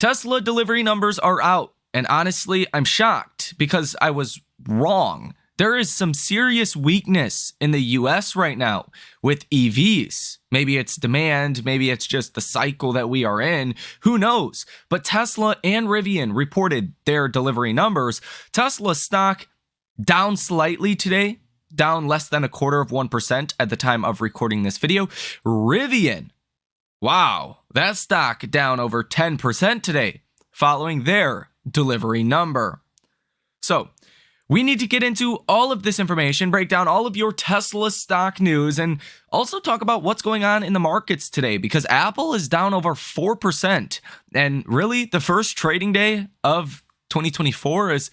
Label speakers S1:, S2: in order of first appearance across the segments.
S1: Tesla delivery numbers are out, and honestly, I'm shocked because I was wrong. There is some serious weakness in the US right now with EVs. Maybe it's demand, maybe it's just the cycle that we are in, who knows? But Tesla and Rivian reported their delivery numbers. Tesla stock down slightly today, down less than 0.25% at the time of recording this video. Rivian, wow, that stock down over 10% today following their delivery number. So, we need to get into all of this information, break down all of your Tesla stock news, and also talk about what's going on in the markets today because Apple is down over 4%. And really, the first trading day of 2024 is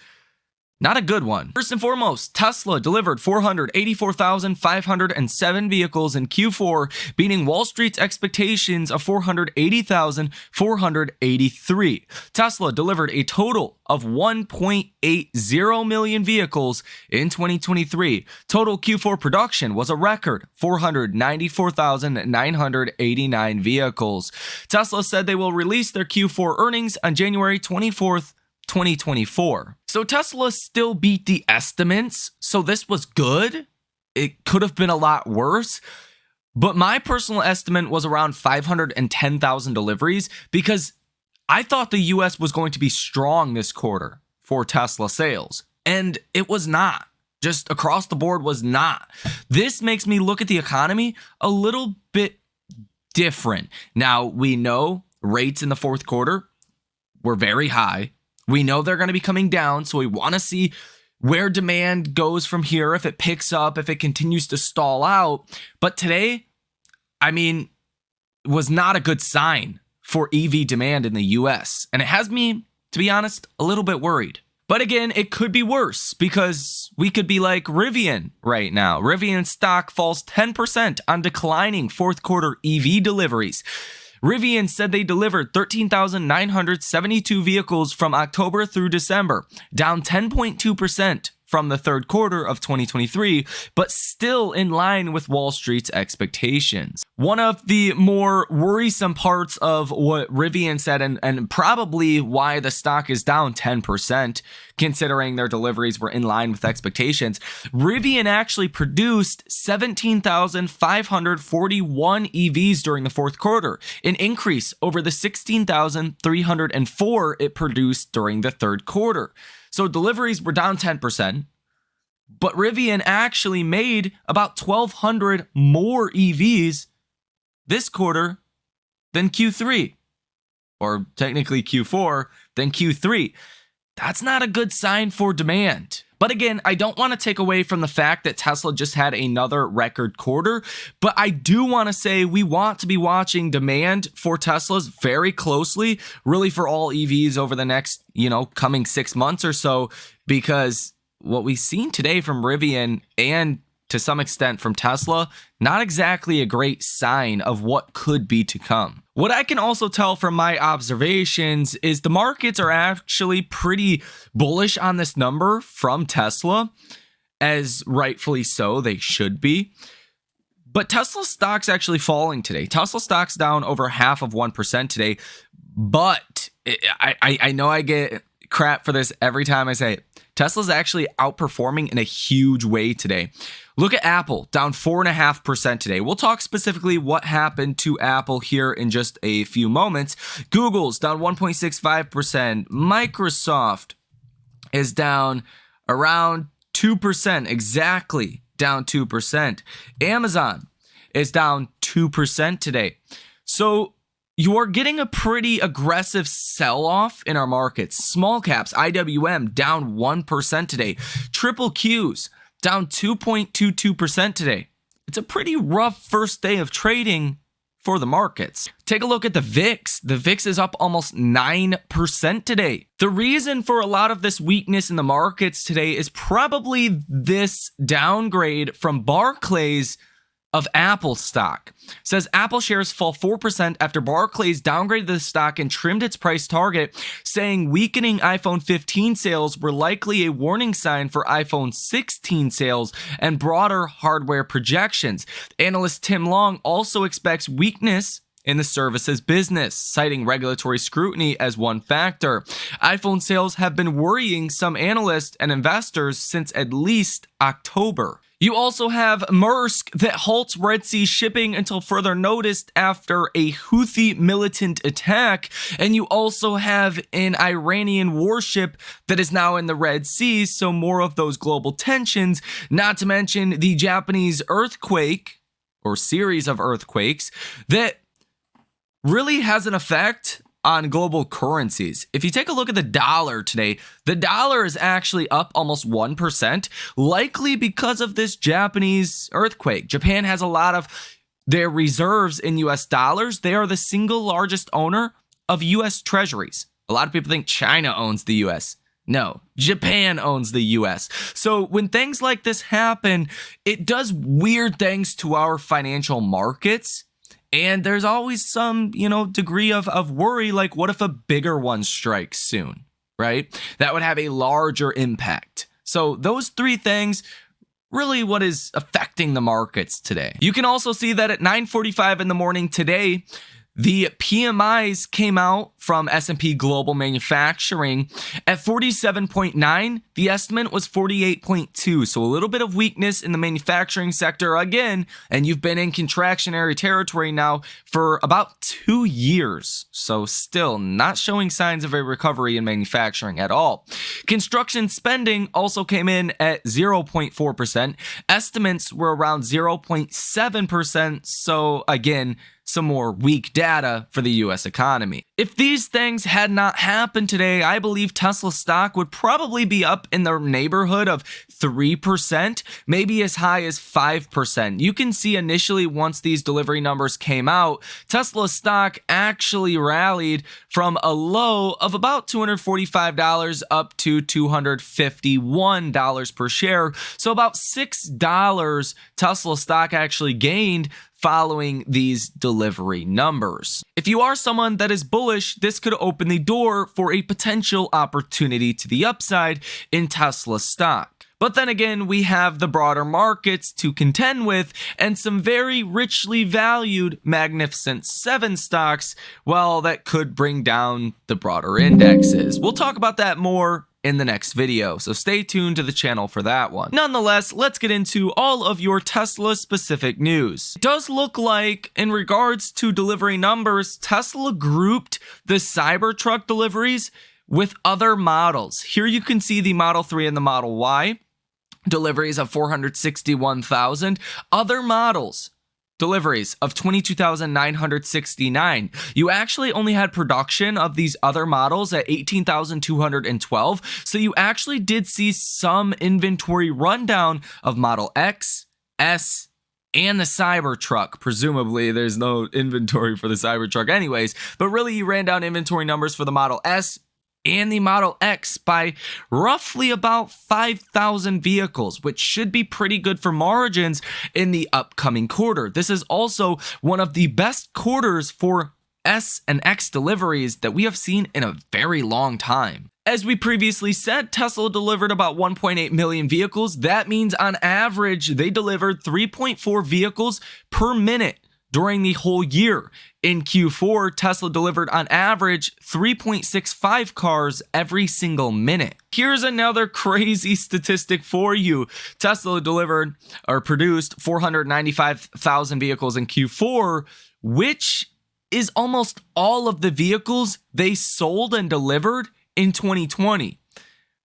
S1: not a good one. First and foremost, Tesla delivered 484,507 vehicles in Q4, beating Wall Street's expectations of 480,483. Tesla delivered a total of 1.80 million vehicles in 2023. Total Q4 production was a record 494,989 vehicles. Tesla said they will release their Q4 earnings on January 24th, 2024. So Tesla still beat the estimates, so this was good. It could have been a lot worse, but my personal estimate was around 510,000 deliveries because I thought the US was going to be strong this quarter for Tesla sales, and it was not. Just across the board was not. This makes me look at the economy a little bit different. Now, we know rates in the fourth quarter were very high. We know they're going to be coming down, so we want to see where demand goes from here, if it picks up, if it continues to stall out. But today, was not a good sign for EV demand in the US. And it has me, to be honest, a little bit worried. But again, it could be worse because we could be like Rivian right now. Rivian stock falls 10% on declining fourth quarter EV deliveries. Rivian said they delivered 13,972 vehicles from October through December, down 10.2% from the third quarter of 2023, but still in line with Wall Street's expectations. One of the more worrisome parts of what Rivian said, and probably why the stock is down 10%, considering their deliveries were in line with expectations, Rivian actually produced 17,541 EVs during the fourth quarter, an increase over the 16,304 it produced during the third quarter. So deliveries were down 10%, but Rivian actually made about 1,200 more EVs this quarter than Q3, or technically Q4 than Q3. That's not a good sign for demand. But again, I don't want to take away from the fact that Tesla just had another record quarter, but I do want to say we want to be watching demand for Teslas very closely, really for all EVs over the next, coming 6 months or so, because what we've seen today from Rivian and to some extent from Tesla, not exactly a great sign of what could be to come. What I can also tell from my observations is the markets are actually pretty bullish on this number from Tesla, as rightfully so they should be. But Tesla stock's actually falling today. Tesla stock's down over 0.5% today, but I know I get crap for this every time I say it. Tesla's actually outperforming in a huge way today. Look at Apple, down 4.5% today. We'll talk specifically what happened to Apple here in just a few moments. Google's down 1.65%. Microsoft is down around 2%, exactly down 2%. Amazon is down 2% today. So you're getting a pretty aggressive sell-off in our markets. Small caps, IWM, down 1% today. Triple Qs, down 2.22% today. It's a pretty rough first day of trading for the markets. Take a look at the VIX. The VIX is up almost 9% today. The reason for a lot of this weakness in the markets today is probably this downgrade from Barclays of Apple stock. Says Apple shares fall 4% after Barclays downgraded the stock and trimmed its price target, saying weakening iPhone 15 sales were likely a warning sign for iPhone 16 sales and broader hardware projections. Analyst Tim Long also expects weakness in the services business, citing regulatory scrutiny as one factor. iPhone sales have been worrying some analysts and investors since at least October. You also have Maersk that halts Red Sea shipping until further notice after a Houthi militant attack. And you also have an Iranian warship that is now in the Red Sea, so more of those global tensions, not to mention the Japanese earthquake, or series of earthquakes, that really has an effect on global currencies. If you take a look at the dollar today, the dollar is actually up almost 1%, likely because of this Japanese earthquake. Japan has a lot of their reserves in US dollars. They are the single largest owner of US treasuries. A lot of people think China owns the US. No, Japan owns the US. So when things like this happen, it does weird things to our financial markets. And there's always some, degree of worry, like what if a bigger one strikes soon, right? That would have a larger impact. So those three things, really what is affecting the markets today. You can also see that at 9:45 in the morning today, the PMIs came out from S&P Global Manufacturing at 47.9. The estimate was 48.2. So a little bit of weakness in the manufacturing sector again. And you've been in contractionary territory now for about 2 years. So still not showing signs of a recovery in manufacturing at all. Construction spending also came in at 0.4%. Estimates were around 0.7%. So again, some more weak data for the US economy. If these things had not happened today, I believe Tesla stock would probably be up in the neighborhood of 3%, maybe as high as 5%. You can see initially once these delivery numbers came out, Tesla stock actually rallied from a low of about $245 up to $251 per share. So about $6 Tesla stock actually gained following these delivery numbers. If you are someone that is bullish, this could open the door for a potential opportunity to the upside in Tesla stock. But then again, we have the broader markets to contend with and some very richly valued Magnificent 7 stocks, well, that could bring down the broader indexes. We'll talk about that more in the next video, so stay tuned to the channel for that one. Nonetheless, let's get into all of your Tesla specific news. It does look like, in regards to delivery numbers, Tesla grouped the Cybertruck deliveries with other models. Here you can see the Model 3 and the Model Y, deliveries of 461,000. Other models, deliveries of 22,969. You actually only had production of these other models at 18,212. So you actually did see some inventory rundown of Model X, S, and the Cybertruck. Presumably there's no inventory for the Cybertruck anyways, but really you ran down inventory numbers for the Model S and the Model X by roughly about 5,000 vehicles, which should be pretty good for margins in the upcoming quarter. This is also one of the best quarters for S and X deliveries that we have seen in a very long time. As we previously said, Tesla delivered about 1.8 million vehicles. That means on average, they delivered 3.4 vehicles per minute during the whole year. In Q4, Tesla delivered on average 3.65 cars every single minute. Here's another crazy statistic for you. Tesla delivered or produced 495,000 vehicles in Q4, which is almost all of the vehicles they sold and delivered in 2020.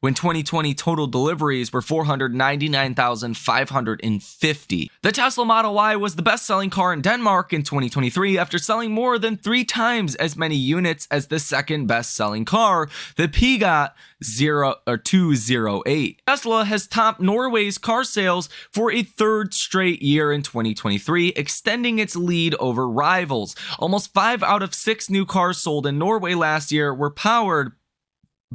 S1: When 2020 total deliveries were 499,550. The Tesla Model Y was the best-selling car in Denmark in 2023 after selling more than 3 times as many units as the second best-selling car, the Peugeot 208. Tesla has topped Norway's car sales for a 3rd straight year in 2023, extending its lead over rivals. Almost 5 out of 6 new cars sold in Norway last year were powered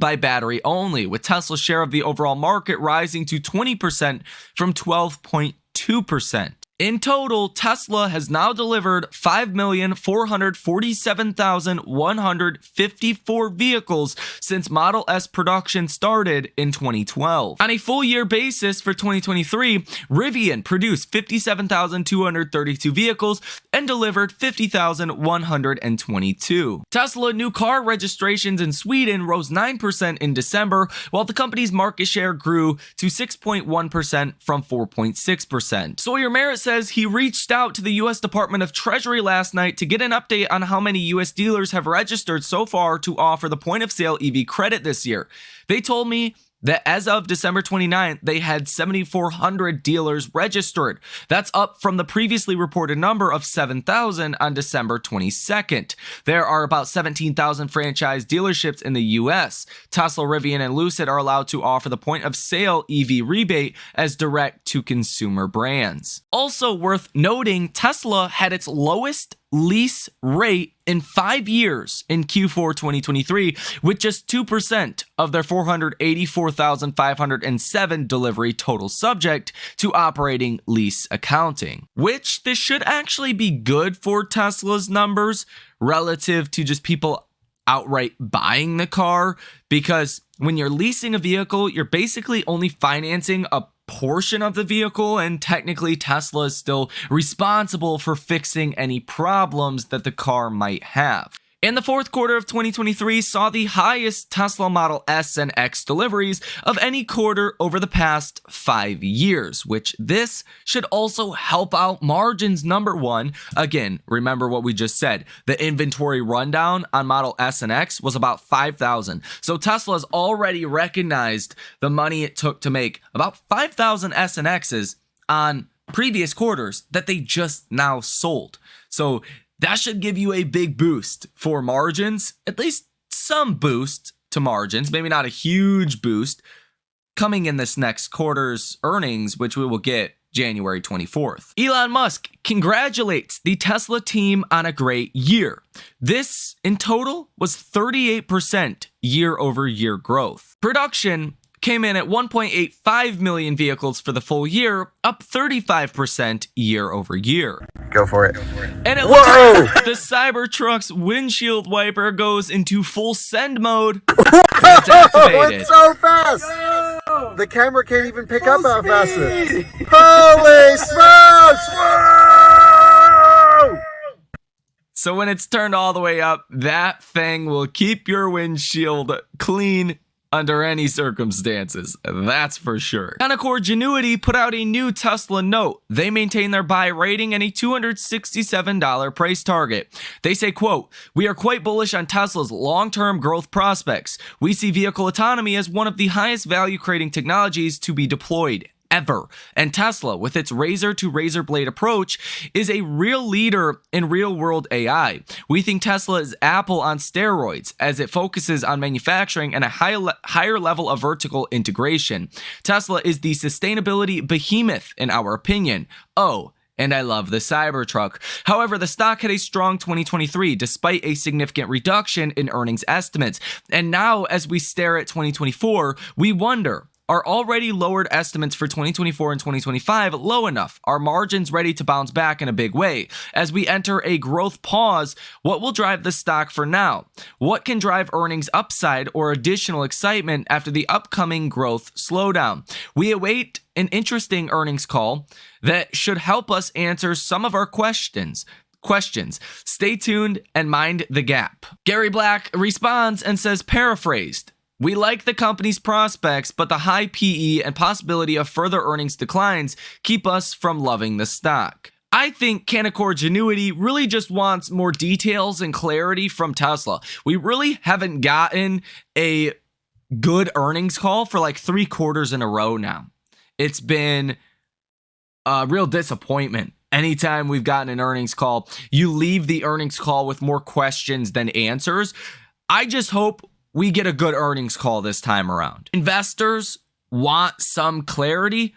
S1: by battery only, with Tesla's share of the overall market rising to 20% from 12.2%. In total, Tesla has now delivered 5,447,154 vehicles since Model S production started in 2012. On a full year basis for 2023, Rivian produced 57,232 vehicles and delivered 50,122. Tesla new car registrations in Sweden rose 9% in December, while the company's market share grew to 6.1% from 4.6%. Sawyer Merritt says he reached out to the U.S. Department of Treasury last night to get an update on how many U.S. dealers have registered so far to offer the point-of-sale EV credit this year. They told me that as of December 29th, they had 7,400 dealers registered. That's up from the previously reported number of 7,000 on December 22nd. There are about 17,000 franchise dealerships in the US. Tesla, Rivian, and Lucid are allowed to offer the point-of-sale EV rebate as direct-to-consumer brands. Also worth noting, Tesla had its lowest lease rate in 5 years in Q4 2023, with just 2% of their 484,507 delivery total subject to operating lease accounting, which this should actually be good for Tesla's numbers relative to just people outright buying the car, because when you're leasing a vehicle, you're basically only financing a portion of the vehicle, and technically Tesla is still responsible for fixing any problems that the car might have. In the fourth quarter of 2023 saw the highest Tesla Model S and X deliveries of any quarter over the past 5 years, which this should also help out margins. Number one, again, remember what we just said. The inventory rundown on Model S and X was about 5,000. So Tesla's already recognized the money it took to make about 5,000 S and X's on previous quarters that they just now sold. So that should give you a big boost for margins, at least some boost to margins, maybe not a huge boost, coming in this next quarter's earnings, which we will get January 24th. Elon Musk congratulates the Tesla team on a great year. This, in total, was 38% year-over-year growth. Production came in at 1.85 million vehicles for the full year, up 35% year over year.
S2: Go for it.
S1: And it looks like the Cybertruck's windshield wiper goes into full send mode. It's activated.
S2: It's so fast! No! The camera can't even pick up how fast it is. Holy smokes! Whoa!
S1: So when it's turned all the way up, that thing will keep your windshield clean under any circumstances, that's for sure. Canaccord Genuity put out a new Tesla note. They maintain their buy rating and a $267 price target. They say, quote, "We are quite bullish on Tesla's long-term growth prospects. We see vehicle autonomy as one of the highest value-creating technologies to be deployed ever. And Tesla, with its razor to razor blade approach, is a real leader in real world AI. We think Tesla is Apple on steroids as it focuses on manufacturing and a higher level of vertical integration. Tesla is the sustainability behemoth in our opinion. Oh, and I love the Cybertruck." However, the stock had a strong 2023 despite a significant reduction in earnings estimates. And now as we stare at 2024, we wonder, are already lowered estimates for 2024 and 2025 low enough? Are margins ready to bounce back in a big way? As we enter a growth pause, what will drive the stock for now? What can drive earnings upside or additional excitement after the upcoming growth slowdown? We await an interesting earnings call that should help us answer some of our questions. Stay tuned and mind the gap. Gary Black responds and says, paraphrased, "We like the company's prospects, but the high PE and possibility of further earnings declines keep us from loving the stock." I think Canaccord Genuity really just wants more details and clarity from Tesla. We really haven't gotten a good earnings call for like 3 quarters in a row now. It's been a real disappointment. Anytime we've gotten an earnings call, you leave the earnings call with more questions than answers. I just hope we get a good earnings call this time around. Investors want some clarity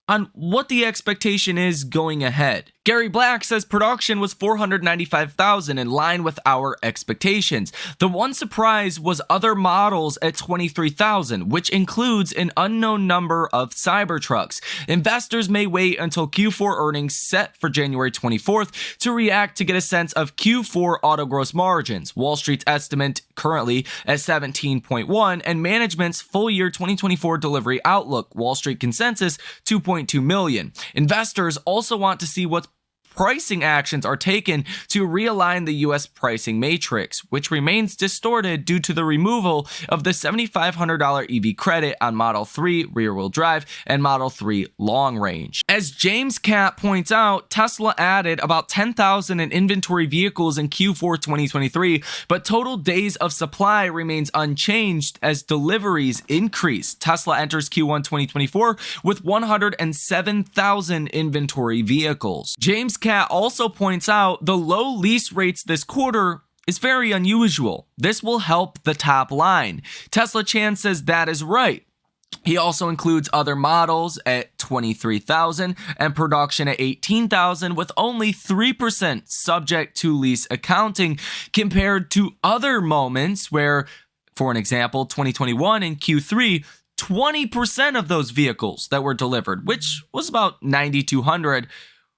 S1: on what the expectation is going ahead. Gary Black says production was 495,000, in line with our expectations. The one surprise was other models at 23,000, which includes an unknown number of Cybertrucks. Investors may wait until Q4 earnings set for January 24th to react to get a sense of Q4 auto gross margins. Wall Street's estimate currently at 17.1, and management's full year 2024 delivery outlook, Wall Street consensus 2.2 million. Investors also want to see what pricing actions are taken to realign the U.S. pricing matrix, which remains distorted due to the removal of the $7,500 EV credit on Model 3 rear-wheel drive and Model 3 long range. As James Catt points out, Tesla added about 10,000 in inventory vehicles in Q4 2023, but total days of supply remains unchanged as deliveries increase. Tesla enters Q1 2024 with 107,000 inventory vehicles. James Catt also points out the low lease rates this quarter is very unusual. This will help the top line. Tesla Chan says that is right. He also includes other models at 23,000 and production at 18,000, with only 3% subject to lease accounting compared to other moments where, for an example, 2021 in Q3, 20% of those vehicles that were delivered, which was about 9,200,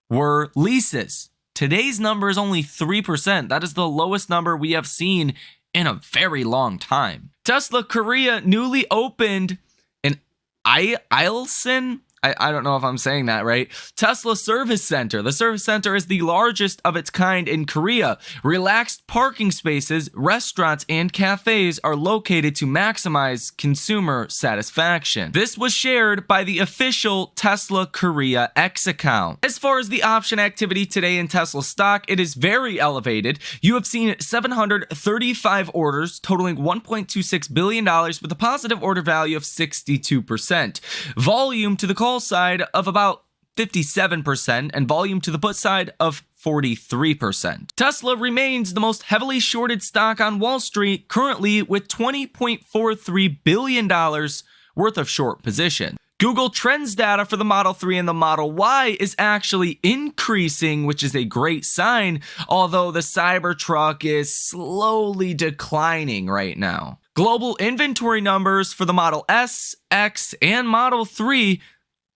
S1: were leases. Today's number is only 3%. That is the lowest number we have seen in a very long time. Tesla Korea newly opened an Eielson, I don't know if I'm saying that right, Tesla Service Center. The service center is the largest of its kind in Korea. Relaxed parking spaces, restaurants, and cafes are located to maximize consumer satisfaction. This was shared by the official Tesla Korea X account. As far as the option activity today in Tesla stock, it is very elevated. You have seen 735 orders totaling $1.26 billion with a positive order value of 62%. Volume to the call side of about 57% and volume to the put side of 43%. Tesla remains the most heavily shorted stock on Wall Street, currently with $20.43 billion worth of short position. Google Trends data for the Model 3 and the Model Y is actually increasing, which is a great sign, although the Cybertruck is slowly declining right now. Global inventory numbers for the Model S, X, and Model 3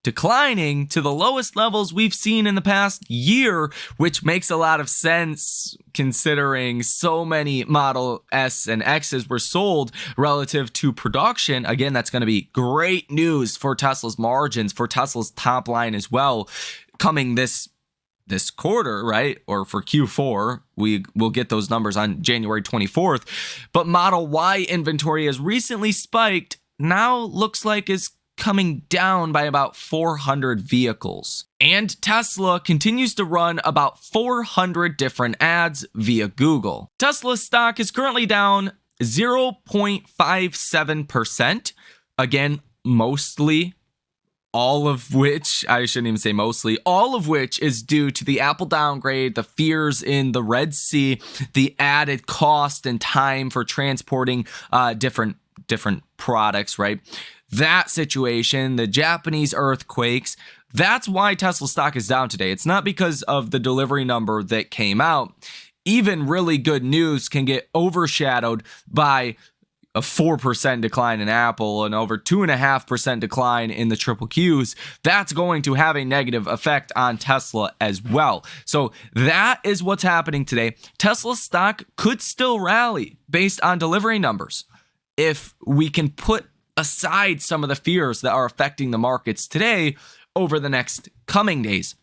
S1: declining to the lowest levels we've seen in the past year, which makes a lot of sense considering so many Model S and X's were sold relative to production. Again, that's going to be great news for Tesla's margins, for Tesla's top line as well, coming this quarter, right? Or for Q4, we will get those numbers on January 24th. But Model Y inventory has recently spiked, now looks like is coming down by about 400 vehicles. And Tesla continues to run about 400 different ads via Google. Tesla stock is currently down 0.57%. Again, mostly, all of which, I shouldn't even say mostly, all of which is due to the Apple downgrade, the fears in the Red Sea, the added cost and time for transporting different products, right? That situation, the Japanese earthquakes, that's why Tesla stock is down today. It's not because of the delivery number that came out. Even really good news can get overshadowed by a 4% decline in Apple and over 2.5% decline in the triple Qs. That's going to have a negative effect on Tesla as well. So that is what's happening today. Tesla stock could still rally based on delivery numbers if we can put aside some of the fears that are affecting the markets today over the next coming days.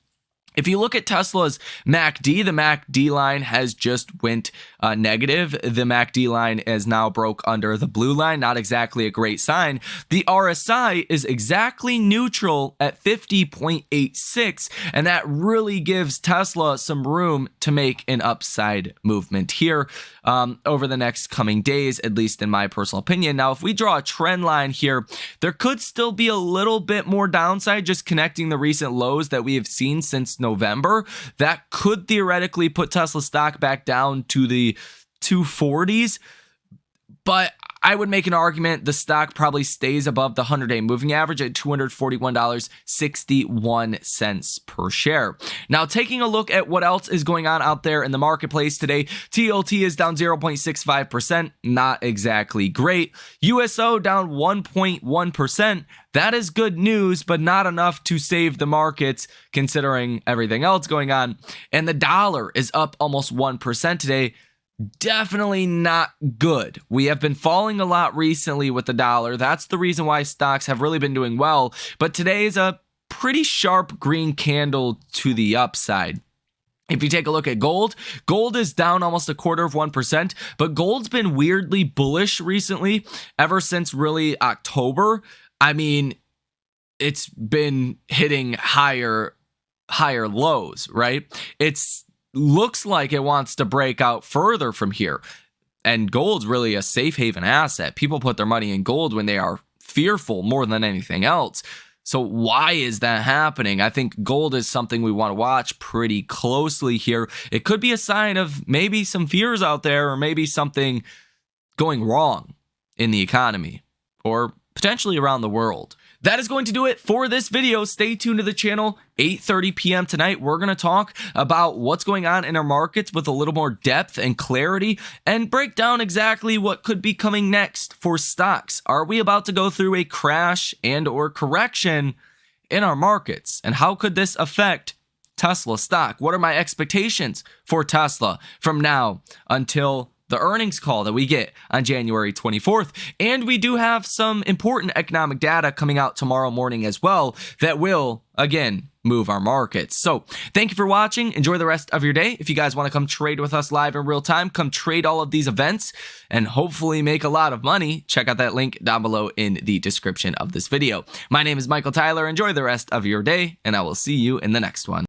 S1: If you look at Tesla's MACD, the MACD line has just went negative. The MACD line is now broke under the blue line, not exactly a great sign. The RSI is exactly neutral at 50.86, and that really gives Tesla some room to make an upside movement here over the next coming days, at least in my personal opinion. Now, if we draw a trend line here, there could still be a little bit more downside just connecting the recent lows that we have seen since November. That could theoretically put Tesla stock back down to the 240s, but I would make an argument the stock probably stays above the 100-day moving average at $241.61 per share. Now, taking a look at what else is going on out there in the marketplace today, TLT is down 0.65%, not exactly great. USO down 1.1%. That is good news, but not enough to save the markets considering everything else going on. And the dollar is up almost 1% today. Definitely not good. We have been falling a lot recently with the dollar. That's the reason why stocks have really been doing well. But today is a pretty sharp green candle to the upside. If you take a look at gold, gold is down almost 1/4%, but gold's been weirdly bullish recently ever since really October. I mean, it's been hitting higher lows, right? It's looks like it wants to break out further from here. And gold's really a safe haven asset. People put their money in gold when they are fearful more than anything else. So why is that happening? I think gold is something we want to watch pretty closely here. It could be a sign of maybe some fears out there, or maybe something going wrong in the economy or potentially around the world. That is going to do it for this video. Stay tuned to the channel. 8:30 p.m. tonight, we're going to talk about what's going on in our markets with a little more depth and clarity, and break down exactly what could be coming next for stocks. Are we about to go through a crash and or correction in our markets? And how could this affect Tesla stock? What are my expectations for Tesla from now until the earnings call that we get on January 24th. And we do have some important economic data coming out tomorrow morning as well that will, again, move our markets. So thank you for watching. Enjoy the rest of your day. If you guys want to come trade with us live in real time, come trade all of these events and hopefully make a lot of money. Check out that link down below in the description of this video. My name is Michael Tyler. Enjoy the rest of your day, and I will see you in the next one.